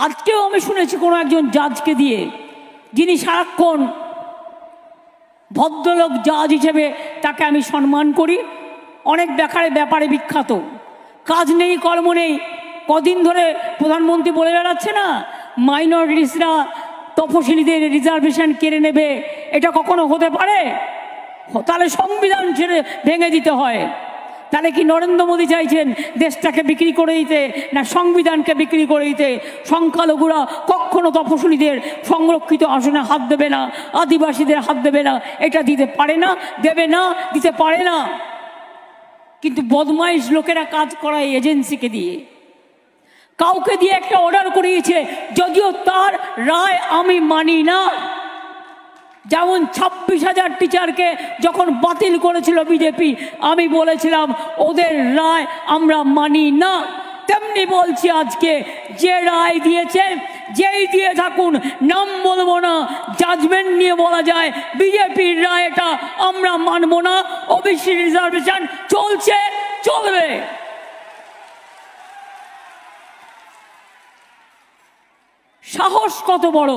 আজকেও আমি শুনেছি কোনো একজন জাজকে দিয়ে, যিনি সারাক্ষণ ভদ্রলোক জাজ হিসেবে তাকে আমি সম্মান করি, অনেক ব্যাপারে বিখ্যাত, কাজ নেই কর্ম নেই। কদিন ধরে প্রধানমন্ত্রী বলে বেড়াচ্ছে না মাইনরিটিসরা তপশিলীদের রিজার্ভেশন কেড়ে নেবে, এটা কখনো হতে পারে? তাহলে সংবিধান ছেড়ে ভেঙে দিতে হয়। তাহলে কি নরেন্দ্র মোদী চাইছেন দেশটাকে বিক্রি করে দিতে, না সংবিধানকে বিক্রি করে দিতে? সংখ্যালঘুরা কখনো তপশিলীদের সংরক্ষিত আসনে হাত দেবে না, আদিবাসীদের হাত দেবে না, এটা দিতে পারে না, দেবে না, দিতে পারে না। কিন্তু বদমাইশ লোকেরা কাজ করায় এজেন্সিকে দিয়ে, কাউকে দিয়ে একটা অর্ডার করিয়েছে, যদিও তার রায় আমি মানি না। যেমন 26,000 টিচারকে যখন বাতিল করেছিল বিজেপি, আমি বলেছিলাম ওদের রায় আমরা মানি না। তেমনি বলছি আজকে, যে রায় দিয়েছে যেই দিয়ে থাকুন, নাম বলবো না, জাজমেন্ট নিয়ে বলা যায় বিজেপির রায় এটা আমরা মানব না। ওবিসি রিজার্ভেশন চলছে, চলবে। সাহস কত বড়!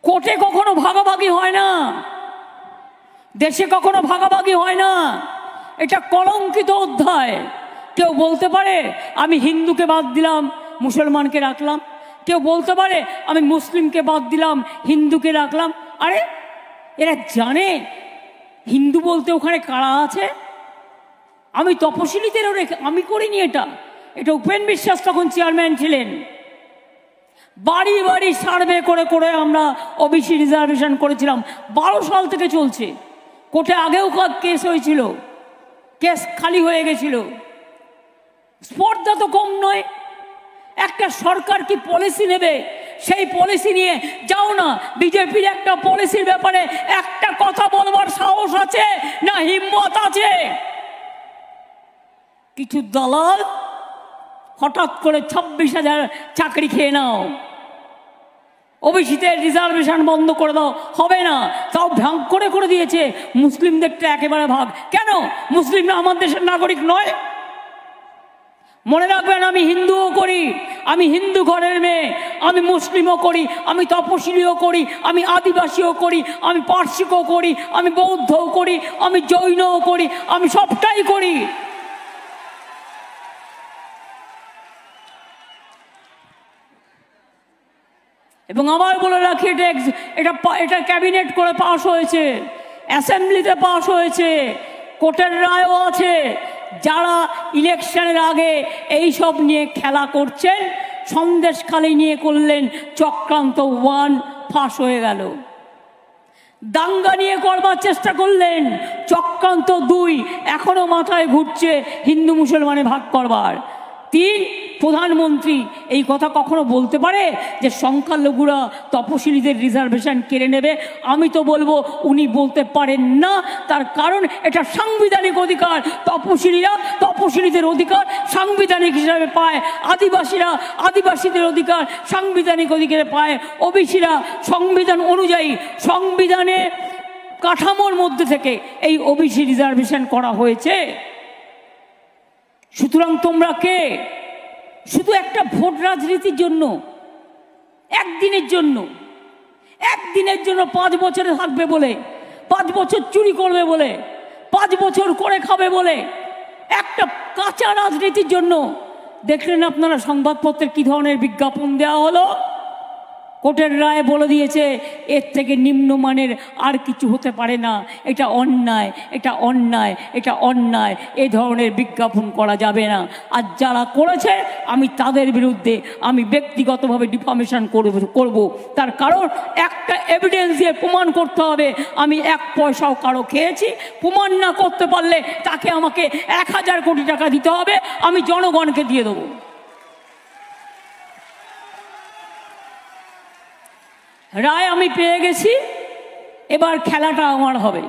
কোর্টে কখনো ভাগাভাগি হয় না, দেশে কখনো ভাগাভাগি হয় না, এটা কলঙ্কিত অধ্যায়। কেউ বলতে পারে আমি হিন্দুকে বাদ দিলাম, মুসলমানকে রাখলাম। কেউ বলতে পারে আমি মুসলিমকে বাদ দিলাম, হিন্দুকে রাখলাম। আরে এরা জানে হিন্দু বলতে ওখানে কারা আছে? আমি তপশিলীদেরও আমি করিনি এটা, এটা উপেন বিশ্বাস তখন চেয়ারম্যান ছিলেন। বাড়ি বাড়ি সার্ভে করে করে আমরা ওবিসি রিজার্ভেশন করেছিলাম। 12 সাল থেকে চলছে। কোর্টে আগেও কেস হয়েছিল, কেস খালি হয়ে গেছিল। স্পর্ধা তো কম নয়। একটা সরকার কি পলিসি নেবে, সেই পলিসি নিয়ে যাও না। বিজেপির একটা পলিসির ব্যাপারে একটা কথা বলবার সাহস আছে না, হিম্মত আছে? কিছু দালাল হঠাৎ করে 26,000 চাকরি খেয়ে নাও, ওবিসিতে রিজার্ভেশন বন্ধ করে দাও, হবে না। তাও ভাগ করে করে দিয়েছে, মুসলিমদেরটা একেবারে ভাগ। কেন? মুসলিমরা আমার দেশের নাগরিক নয়? মনে রাখবেন, আমি হিন্দুও করি, আমি হিন্দু ঘরের মেয়ে, আমি মুসলিমও করি, আমি তপশিলীও করি, আমি আদিবাসীও করি, আমি পার্সিকও করি, আমি বৌদ্ধও করি, আমি জৈনও করি, আমি সবটাই করি। এবং আবার বলে রাখি, এটা ক্যাবিনেট করে পাশ হয়েছে, অ্যাসেম্বলিতে পাশ হয়েছে, কোর্টের রায়ও আছে। যারা ইলেকশনের আগে এই সব নিয়ে খেলা করছেন, সন্দেশখালি নিয়ে করলেন চক্রান্ত 1, ফাঁস হয়ে গেল। দাঙ্গা নিয়ে করবার চেষ্টা করলেন, চক্রান্ত 2, এখনো মাথায় ঘুরছে হিন্দু মুসলমানে ভাগ করবার। 3, প্রধানমন্ত্রী এই কথা কখনো বলতে পারে যে সংখ্যালঘুরা তপশিলীদের রিজার্ভেশন কেড়ে নেবে? আমি তো বলবো উনি বলতে পারেন না। তার কারণ এটা সাংবিধানিক অধিকার। তপশিলীরা তপশিলীদের অধিকার সাংবিধানিক হিসাবে পায়, আদিবাসীরা আদিবাসীদের অধিকার সাংবিধানিক অধিকারে পায়, ওবিসিরা সংবিধান অনুযায়ী, সংবিধানের কাঠামোর মধ্যে থেকে এই ওবিসি রিজার্ভেশন করা হয়েছে। সুতরাং তোমরা কে? শুধু একটা ভোট রাজনীতির জন্য, একদিনের জন্য 5 বছরে থাকবে বলে, 5 বছর চুরি করবে বলে, 5 বছর করে খাবে বলে, একটা কাঁচা রাজনীতির জন্য দেখলেন আপনারা সংবাদপত্রে কি ধরনের বিজ্ঞাপন দেওয়া হলো। কোর্টের রায় বলে দিয়েছে এর থেকে নিম্নমানের আর কিছু হতে পারে না, এটা অন্যায়, এটা অন্যায়, এটা অন্যায়, এই ধরনের বিজ্ঞাপন করা যাবে না। আর যারা করেছে আমি তাদের বিরুদ্ধে আমি ব্যক্তিগতভাবে ডিফামেশন করব। তার কারণ একটা এভিডেন্স দিয়ে প্রমাণ করতে হবে আমি 1 পয়সাও কারো খেয়েছি। প্রমাণ না করতে পারলে তাকে আমাকে 1000 কোটি টাকা দিতে হবে, আমি জনগণকে দিয়ে দেবো। রায় আমি পেয়ে গেছি, এবার খেলাটা আমার হবে।